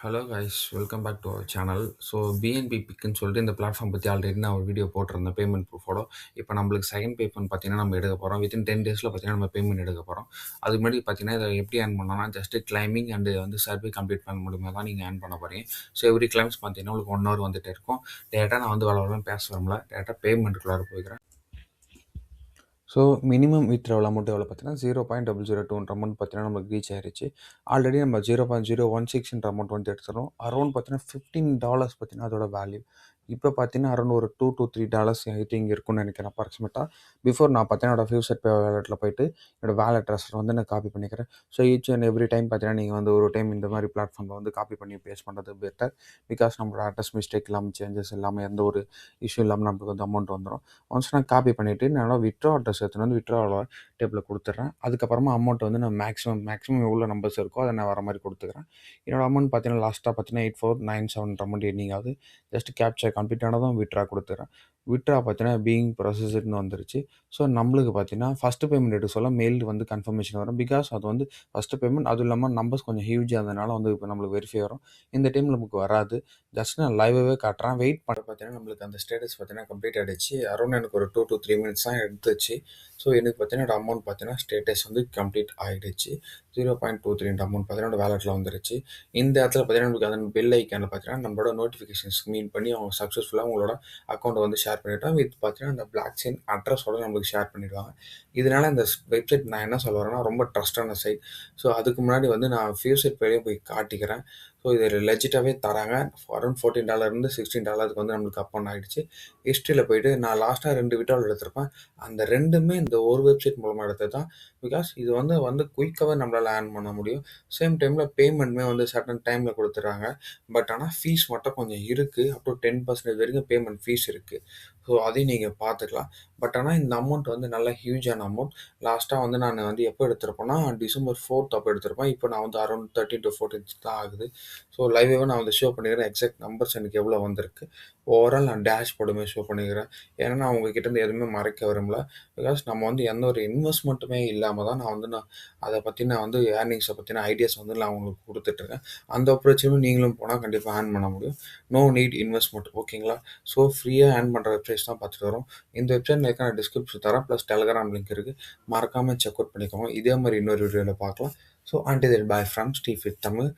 Hello guys, welcome back to our channel. So PNB பிக்குன்னு சொல்லிட்டு இந்த பிளாட்ஃபார்ம் பற்றி ஆல்ரெடி நான் ஒரு வீடியோ போட்டிருந்தேன் பேமெண்ட் ப்ரூஃபோட. இப்போ நம்மளுக்கு செகண்ட் பேமெண்ட் பார்த்தீங்கன்னா நம்ம எடுக்க போகிறோம். வித்தின் 10 டேஸில் பார்த்தீங்கன்னா நம்ம பேமெண்ட் எடுக்க போகிறோம். அதுக்கு முன்னாடி பார்த்தீங்கன்னா இதை எப்படி ஏர்ன் பண்ணோம்னா ஜஸ்ட் கிளைமிங் அண்டு வந்து சர்வே கம்ப்ளீட் பண்ண முடியுமா தான் நீங்கள் ஏர்ன் பண்ண போகிறீங்க. ஸோ எவ்ரி கிளைம்ஸ் பார்த்தீங்கன்னா உங்களுக்கு 1 ஹவர் வந்துட்டு இருக்கும். டேரெக்டாக நான் வந்து வளரலாம் பேச வரல, டேரெக்டாக பேமெண்ட்டுக்குள்ளார போய்க்கிறேன். ஸோ மினிமம் வித்ட்ராவல் அமௌண்ட் எவ்வளோ பார்த்தீங்கன்னா 0.002 அமௌண்ட் பார்த்தீங்கன்னா நமக்கு ரீச் ஆயிருச்சு. ஆல்ரெடி நம்ம 0.016 அமௌண்ட் வந்து எடுத்துகிறோம். அரௌண்ட் பார்த்தீங்கன்னா $15 பார்த்தீங்கன்னா அதோட வேல்யூ. இப்போ பார்த்தீங்கன்னா அரௌண்ட் ஒரு $2 to $3 ஐ திங்க் இருக்கும்னு நினைக்கிறேன் அப்ராக்சிமேட்டாக. பிஃபோர் நான் பார்த்தீங்கன்னா என்னோட ஃபியூச்சர் பே வேலெட்டில் போயிட்டு என்னோட வேலெட் ட்ரெஸ்ஸில் வந்து நான் காப்பி பண்ணிக்கிறேன். So each and every time பார்த்தீங்கன்னா நீங்கள் வந்து ஒரு டைம் இந்த மாதிரி பிளாட்ஃபார்மில் வந்து காப்பி பண்ணி பேஸ்ட் பண்ணுறது பெட்டர். பிகாஸ் நம்மளோட அட்ரஸ் மிஸ்டேக் இல்லாமல் சேஞ்சஸ் இல்லாமல் எந்த ஒரு இஷ்யூ இல்லாமல் நம்மளுக்கு வந்து அமௌண்ட் வந்துடும். ஒன்ஸ் நான் காப்பி பண்ணிவிட்டு என்னோட வித்ட்ரா அட்ரஸ் எடுத்துன்னு வந்து வித்ட்ராவோட டேபிளில் கொடுத்துட்றேன். அதுக்கப்புறமா அமௌண்ட் வந்து நான் மேக்ஸிமம் எவ்வளோ நம்பர்ஸ் இருக்கோ அதை நான் வர மாதிரி கொடுத்துக்கிறேன். என்னோட அமௌண்ட் பார்த்தீங்கன்னா லாஸ்ட்டாக பார்த்தீங்கன்னா 8497 அமௌண்ட் எண்ணிங் ஆகுது. ஜஸ்ட் கேப்சர் கம்ப்ளீட் ஆனதும் வித்ட்ரா கொடுத்துறேன். வித்ட்ரா பார்த்தீங்கன்னா பீயிங் ப்ராசஸ்டுன்னு வந்துருச்சு. ஸோ நம்மளுக்கு பார்த்தீங்கன்னா ஃபஸ்ட்டு பேமெண்ட் எடுக்க சொல்ல மெயில் வந்து கன்ஃபர்மேஷன் வரும். பிகாஸ் அது வந்து ஃபஸ்ட்டு பேமெண்ட், அதுவும் இல்லாமல் நம்பர்ஸ் கொஞ்சம் ஹியூஜாக இருந்ததுனால வந்து இப்போ நம்மளுக்கு வெரிஃபை வரும். இந்த டைமில் நமக்கு வராது. ஜஸ்ட் நான் லைவாகவே காட்டுறேன். வெயிட் பண்ண பார்த்தீங்கன்னா நம்மளுக்கு அந்த ஸ்டேட்டஸ் பார்த்தீங்கன்னா கம்ப்ளீட் ஆகிடுச்சு. அரௌண்ட் எனக்கு ஒரு 2 to 3 மினிட்ஸ் தான் எடுத்துச்சு. ஸோ எனக்கு பார்த்தீங்கன்னா என்னோட அமௌண்ட் பார்த்தீங்கன்னா ஸ்டேட்டஸ் வந்து கம்ப்ளீட் ஆகிடுச்சு. 0.23 அமௌண்ட் பார்த்தீங்கன்னா வேலெட்டில் வந்துருச்சு. இந்த இடத்துல பார்த்தீங்கன்னா நமக்கு அந்த பெல் ஐக்கானில் பார்த்தீங்கன்னா நம்மளோட நோட்டிஃபிகேஷன்ஸ் மீன் பண்ணி அவங்க சக்ஸஸ்ஃபுல்லாக உங்களோட அக்கௌண்ட்டை வந்து ஷேர் பண்ணிட்டோம். வித் பார்த்தீங்கன்னா அந்த பிளாக் செயின் அட்ரஸோட நம்மளுக்கு ஷேர் பண்ணிடுவாங்க. இதனால இந்த வெப்சைட் நான் என்ன சொல்ல வரேன்னா ரொம்ப ட்ரஸ்டான சைட். ஸோ அதுக்கு முன்னாடி வந்து நான் ஃபியூச்சர் பேலையும் போய் காட்டிக்கிறேன். ஸோ இது லெஜிட்டாகவே தராங்க. அரௌண்ட் $14 $16 வந்து நம்மளுக்கு அப்போன் ஆகிடுச்சு. ஹிஸ்ட்ரியில் போயிட்டு நான் லாஸ்ட்டாக 2 விட்ராவல் எடுத்திருப்பேன். அந்த ரெண்டுமே இந்த ஒரு வெப்சைட் மூலமாக எடுத்தது தான். பிகாஸ் இது வந்து குயிக்காகவே நம்மளால் ஏர்ன் பண்ண முடியும். சேம் டைமில் பேமெண்ட்டுமே வந்து சர்டன் டைமில் கொடுத்துட்றாங்க. பட் ஆனால் ஃபீஸ் மட்டும் கொஞ்சம் இருக்குது. அப் டு 10% வரைக்கும் பேமெண்ட் ஃபீஸ் இருக்குது. ஸோ அதையும் நீங்கள் பார்த்துக்கலாம். பட் ஆனால் இந்த அமௌண்ட் வந்து நல்ல ஹியூஜான அமௌண்ட். லாஸ்ட்டாக வந்து நான் வந்து எப்போ எடுத்திருப்பேன்னா December 4th அப்போ எடுத்திருப்பேன். இப்போ நான் வந்து அரௌண்ட் 13 to 14 தான் ஆகுது. ஸோ லைவாகவே நான் வந்து ஷோ பண்ணிக்கிறேன். எக்ஸாக்ட் நம்பர்ஸ் எனக்கு எவ்வளோ வந்திருக்கு. ஓவரால் நான் டேஷ் போர்டுமே ஷோ பண்ணிக்கிறேன். ஏன்னா நான் உங்ககிட்ட எதுவுமே மறைக்க விரும்பல. பிகாஸ் நம்ம வந்து எந்த ஒரு இன்வெஸ்ட்மெண்ட்டுமே இல்லாமல் தான் நான் அதை பற்றின வந்து ஏர்னிங்ஸை பற்றின ஐடியாஸ் வந்து நான் உங்களுக்கு கொடுத்துட்ருக்கேன். அந்த அப்ரோச்சுமே நீங்களும் போனால் கண்டிப்பாக ஏர்ன் பண்ண முடியும். நோ நீட் இன்வெஸ்ட்மெண்ட், ஓகேங்களா? ஸோ ஃப்ரீயாக ஏர்ன் பண்ணுற வெப்சைட்ஸ் தான் பார்த்துட்டு வரோம். இந்த வெப்சைட் நான் டிஸ்கிரிப்ஷன் தரேன், ப்ளஸ் டெலகிராம் லிங்க் இருக்குது. மறக்காமல் செக் அவுட் பண்ணிக்கோங்க. இதே மாதிரி இன்னொரு வீடியோவில் பார்க்கலாம். So until then, bye from Steve with Tamil.